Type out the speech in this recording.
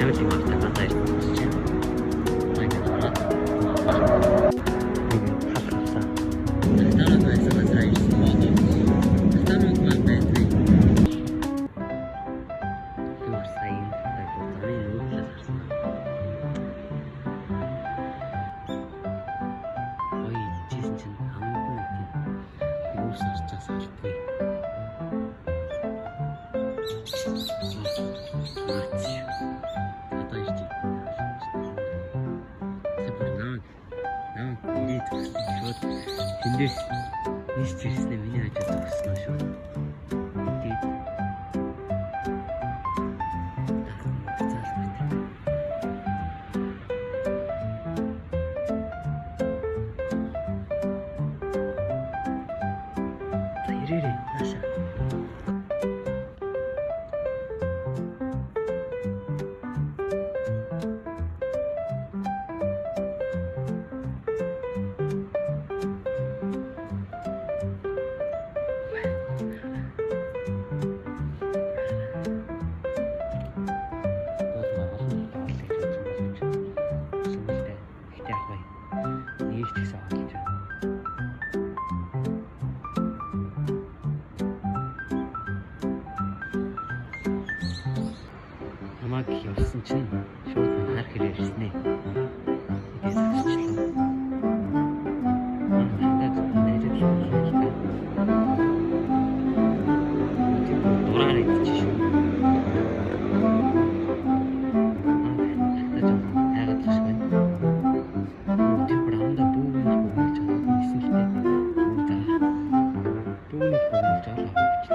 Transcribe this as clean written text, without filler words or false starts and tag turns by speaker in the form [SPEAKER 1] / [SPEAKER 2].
[SPEAKER 1] аюул юм байна. Надад ирсэн чинь. Ингээд ороод. Хасаа. Надад байсан газар ирсэн байна. Таныг маань байдаг. Юу сайн байдаг замын өвлөс харсан. Ой, чисэн чинь хамгийн тийм юу сарчаас харахгүй. Тэндээс нийс чирснээ миний хажууд өгсөн шүү. Тэгээд ирээрээ наашаа. Намайг явсан чинь шууд хар хэрэг ирсэн ээ. Идээс авчихлаа. Надад нэрэл дураар идчих шүү. Яагаад ч юм. Тэр бранда бүүн болж байсан гэдэг. Бүүн болж авчихлаа.